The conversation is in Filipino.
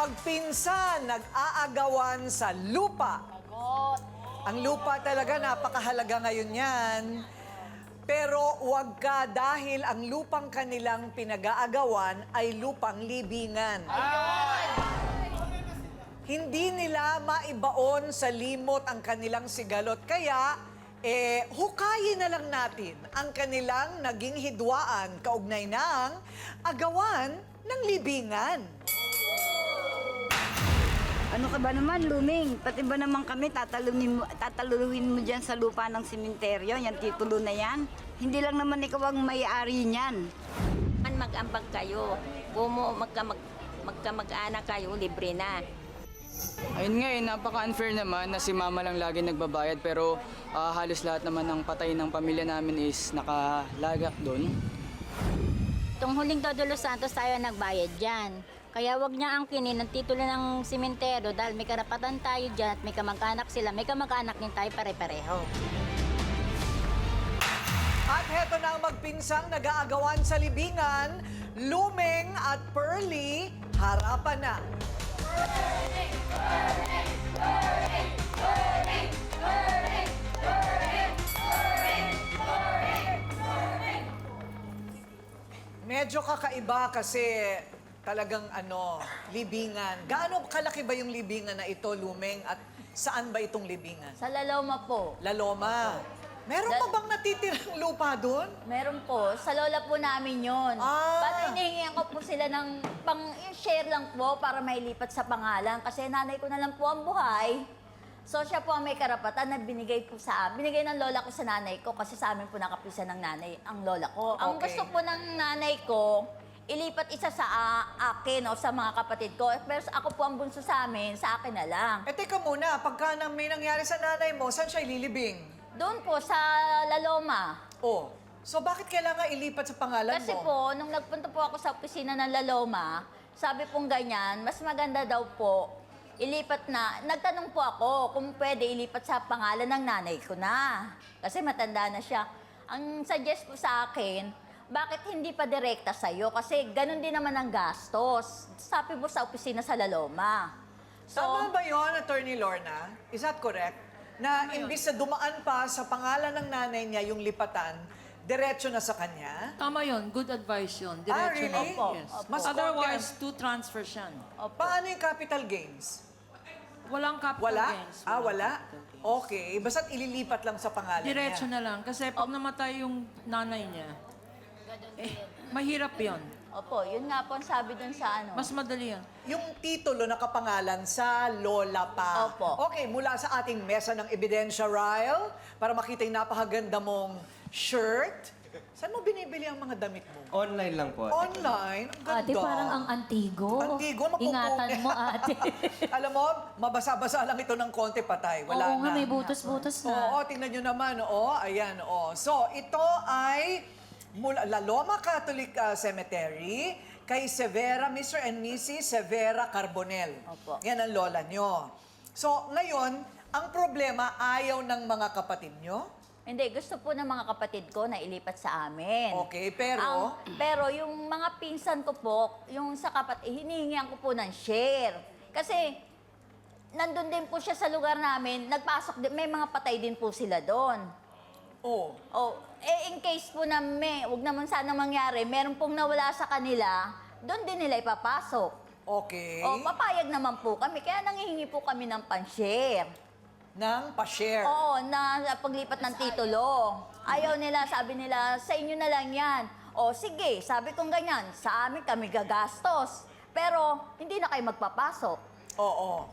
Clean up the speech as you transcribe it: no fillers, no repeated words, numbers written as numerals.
Magpinsan, nag-aagawan sa lupa. Ang lupa talaga napakahalaga ngayon yan. Pero huwag ka dahil ang lupang kanilang pinag-aagawan ay lupang libingan. Hindi nila maibaon sa limot ang kanilang sigalot. Kaya, hukayin na lang natin ang kanilang naging hidwaan kaugnay ng agawan ng libingan. Ano ka ba naman, Luming? Pati ba naman kami tataluhin mo dyan sa lupa ng sementeryo? Yan, titulo na yan. Hindi lang naman ikaw ang may-ari niyan. Mag-ambag kayo. Kung magkamag-anak kayo, libre na. Ayun nga napaka-unfair naman na si mama lang lagi nagbabayad pero halos lahat naman ng patay ng pamilya namin is nakalagak doon. Itong huling Todo Los Santos tayo nagbayad dyan. Kaya wag niya angkinin ang titulo ng sementeryo dahil may karapatan tayo dyan at may kamag-anak sila. May kamag-anak din tayo pare-pareho. At heto na ang magpinsang nag-aagawan sa libingan, Luming at Pearly, harapan na. Medyo kakaiba kasi talagang libingan. Gaano kalaki ba yung libingan na ito, Luming? At saan ba itong libingan? Sa Laloma po. Laloma. Meron pa bang natitirang lupa doon? Meron po. Sa lola po namin yon. Paano hinihingihan ko po sila ng share lang po para mailipat sa pangalan. Kasi nanay ko na lang po ang buhay. So siya po ang may karapatan na binigay ng lola ko sa nanay ko kasi sa amin po nakapisa ng nanay ang lola ko. Ang Okay. gusto po ng nanay ko, ilipat isa sa akin o sa mga kapatid ko. Pero ako po ang bunso sa amin, sa akin na lang. Teka muna, pagka may nangyari sa nanay mo, saan siya ililibing? Doon po sa Laloma. Oh, so bakit kailangan ilipat sa pangalan Kasi mo? po, nung nagpunta po ako sa opisina ng Laloma, sabi pong ganyan, mas maganda daw po, ilipat na, nagtanong po ako kung pwede ilipat sa pangalan ng nanay ko na. Kasi matanda na siya. Ang suggest po sa akin, bakit hindi pa direkta sa'yo? Kasi ganun din naman ang gastos. Sabi po sa opisina sa Laloma. So, Tama ba yun, Attorney Lorna? Is that correct? Na imbis na dumaan pa sa pangalan ng nanay niya yung lipatan, diretso na sa kanya? Tama yun. Good advice yun. Diretso really? na. Opo, Yes. opo. Mas Otherwise, two transfers yan. Paano yung capital gains? Walang capital Wala? gains. Wala? Okay. Basta't ililipat lang sa pangalan Diretso niya. na lang. Kasi pag namatay yung nanay niya, mahirap yun. opo, yun nga po ang sabi dun sa Mas madali yan. Yung titulo nakapangalan sa lola pa. Opo. Okay, mula sa ating mesa ng ebidensya, Ryle, para makita yung napakaganda mong shirt. Saan mo binibili ang mga damit mo? Online lang po. Online? Ang ganda. Ate, parang ang antigo. Antigo, mapupunin. Ingatan mo, ate. Alam mo, mabasa-basa lang ito ng konti patay. Wala Oo nga, na. may butos-butos na. Oo, tingnan nyo naman. Ayan, So, ito ay mula Laloma Catholic Cemetery kay Severa, Mr. and Mrs. Severa Carbonell. Opo. Yan ang lola nyo. So, ngayon, ang problema ayaw ng mga kapatid nyo? Hindi, gusto po ng mga kapatid ko na ilipat sa amin. Okay, pero... Pero yung mga pinsan ko po, yung sa hinihingihan ko po ng share. Kasi nandun din po siya sa lugar namin, nagpasok din, may mga patay din po sila doon. Oh. In case po na wag naman sana mangyari, meron pong nawala sa kanila, doon din nila ipapasok. Okay. Papayag naman po kami, kaya nangihingi po kami ng pan-share. Nang pa-share. Oo, na paglipat ng titulo. Ayaw nila, sabi nila, sa inyo na lang yan. Sige, sabi kong ganyan, sa amin kami gagastos. Pero hindi na kayo magpapasok. Oo.